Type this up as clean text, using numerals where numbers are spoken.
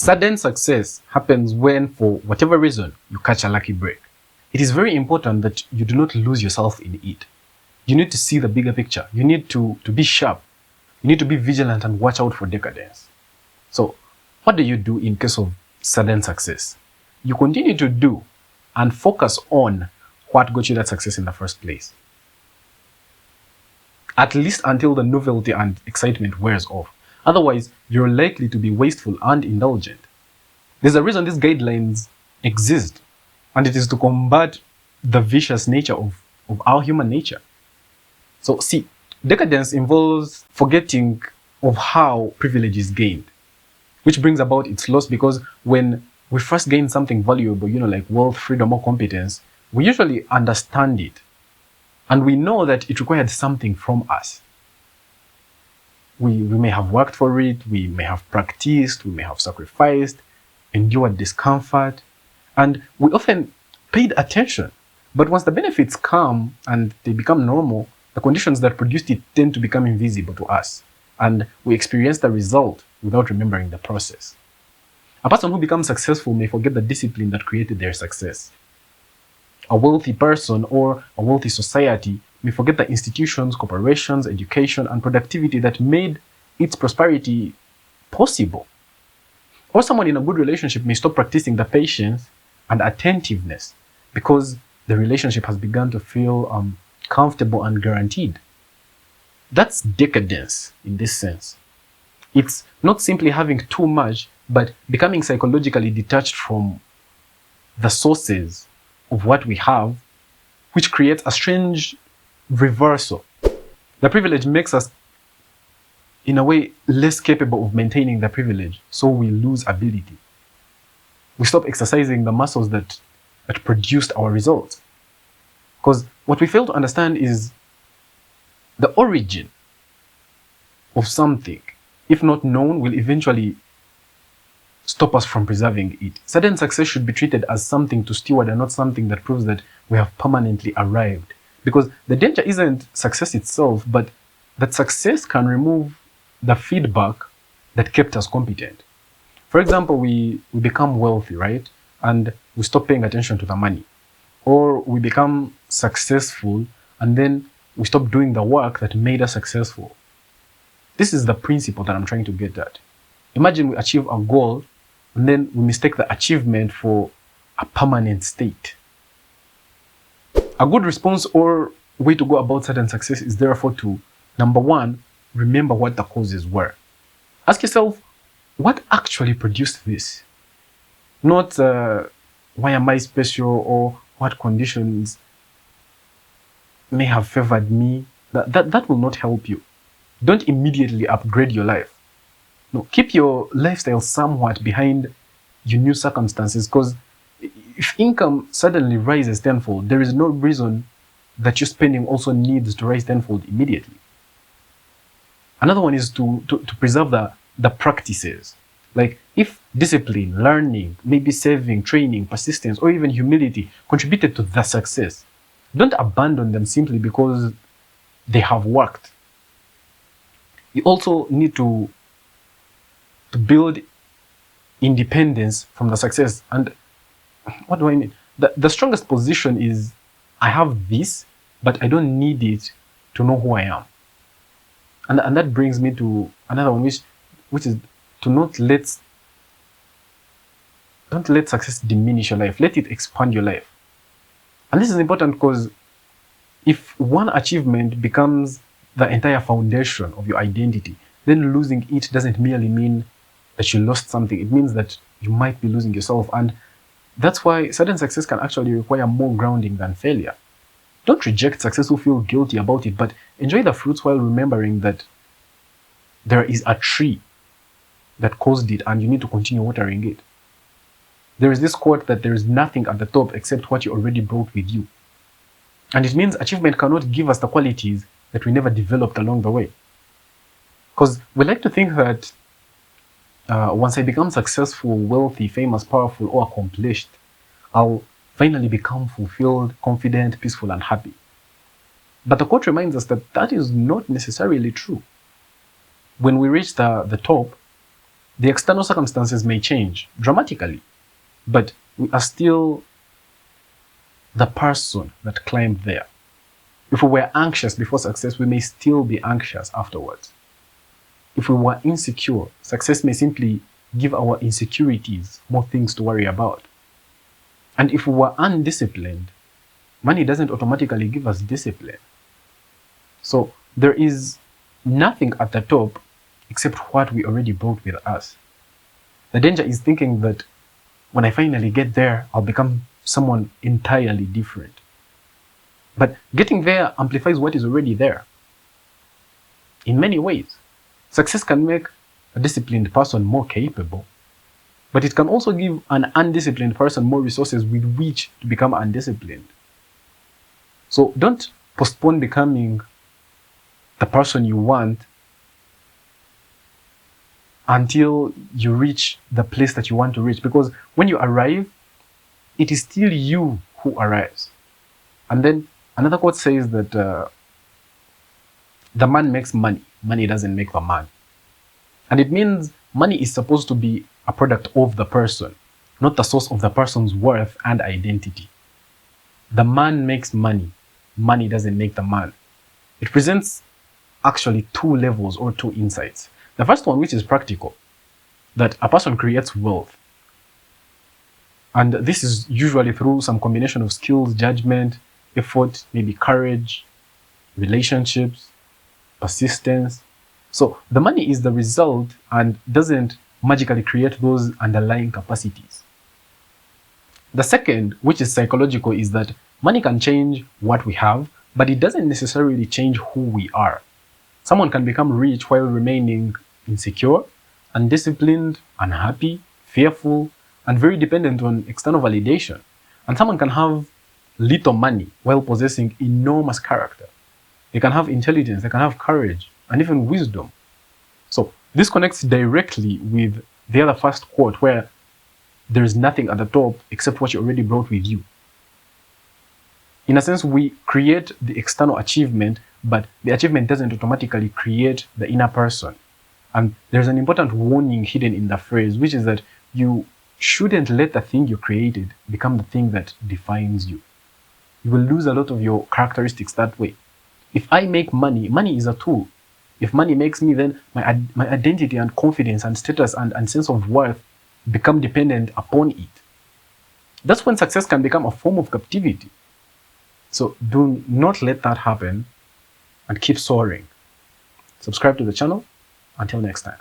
Sudden success happens when, for whatever reason, you catch a lucky break. It is very important that you do not lose yourself in it. You need to see the bigger picture. You need to be sharp. You need to be vigilant and watch out for decadence. So, what do you do in case of sudden success? You continue to do and focus on what got you that success in the first place. At least until the novelty and excitement wears off. Otherwise, you're likely to be wasteful and indulgent. There's a reason these guidelines exist, and it is to combat the vicious nature of our human nature. So see, decadence involves forgetting of how privilege is gained, which brings about its loss, because when we first gain something valuable, like wealth, freedom, or competence, we usually understand it. And we know that it required something from us. We may have worked for it, we may have practiced, we may have sacrificed, endured discomfort, and we often paid attention. But once the benefits come and they become normal, the conditions that produced it tend to become invisible to us, and we experience the result without remembering the process. A person who becomes successful may forget the discipline that created their success. A wealthy person or a wealthy society may forget the institutions, corporations, education, and productivity that made its prosperity possible. Or someone in a good relationship may stop practicing the patience and attentiveness because the relationship has begun to feel comfortable and guaranteed. That's decadence in this sense. It's not simply having too much, but becoming psychologically detached from the sources of what we have, which creates a strange reversal. The privilege makes us, in a way, less capable of maintaining the privilege, so we lose ability. We stop exercising the muscles that produced our results. Because what we fail to understand is the origin of something, if not known, will eventually stop us from preserving it. Sudden success should be treated as something to steward and not something that proves that we have permanently arrived. Because the danger isn't success itself, but that success can remove the feedback that kept us competent. For example, we become wealthy, right? And we stop paying attention to the money. Or we become successful and then we stop doing the work that made us successful. This is the principle that I'm trying to get at. Imagine we achieve a goal and then we mistake the achievement for a permanent state. A good response or way to go about sudden success is therefore to, number one, remember what the causes were. Ask yourself, what actually produced this? Not why am I special or what conditions may have favored me. That will not help you. Don't immediately upgrade your life. No, keep your lifestyle somewhat behind your new circumstances, because if income suddenly rises tenfold, there is no reason that your spending also needs to rise tenfold immediately. Another one is to preserve the practices. Like if discipline, learning, maybe saving, training, persistence, or even humility contributed to the success, don't abandon them simply because they have worked. You also need to build independence from the success. And what do I mean? The strongest position is, I have this, but I don't need it to know who I am. And that brings me to another one, which is to don't let success diminish your life. Let it expand your life. And this is important because if one achievement becomes the entire foundation of your identity, then losing it doesn't merely mean that you lost something. It means that you might be losing yourself. And that's why sudden success can actually require more grounding than failure. Don't reject success or feel guilty about it, but enjoy the fruits while remembering that there is a tree that caused it and you need to continue watering it. There is this quote that there is nothing at the top except what you already brought with you. And it means achievement cannot give us the qualities that we never developed along the way. Because we like to think that once I become successful, wealthy, famous, powerful, or accomplished, I'll finally become fulfilled, confident, peaceful, and happy. But the quote reminds us that that is not necessarily true. When we reach the top, The external circumstances may change dramatically, but we are still the person that climbed there. If we were anxious before success, we may still be anxious afterwards. If we were insecure, success may simply give our insecurities more things to worry about. And if we were undisciplined, money doesn't automatically give us discipline. So there is nothing at the top except what we already brought with us. The danger is thinking that when I finally get there, I'll become someone entirely different. But getting there amplifies what is already there. In many ways, success can make a disciplined person more capable, but it can also give an undisciplined person more resources with which to become undisciplined. So don't postpone becoming the person you want until you reach the place that you want to reach, because when you arrive, it is still you who arrives. And then another quote says that the man makes money, money doesn't make the man. And it means money is supposed to be a product of the person, not the source of the person's worth and identity. The man makes money, money doesn't make the man. It presents actually two levels or two insights. The first one, which is practical, that a person creates wealth. And this is usually through some combination of skills, judgment, effort, maybe courage, relationships, persistence. So the money is the result and doesn't magically create those underlying capacities. The second, which is psychological, is that money can change what we have, but it doesn't necessarily change who we are. Someone can become rich while remaining insecure, undisciplined, unhappy, fearful, and very dependent on external validation. And someone can have little money while possessing enormous character. They can have intelligence, they can have courage, and even wisdom. So this connects directly with the other first quote, where there is nothing at the top except what you already brought with you. In a sense, we create the external achievement, but the achievement doesn't automatically create the inner person. And there's an important warning hidden in the phrase, which is that you shouldn't let the thing you created become the thing that defines you. You will lose a lot of your characteristics that way. If I make money, money is a tool. If money makes me, then my identity and confidence and status and sense of worth become dependent upon it. That's when success can become a form of captivity. So do not let that happen and keep soaring. Subscribe to the channel. Until next time.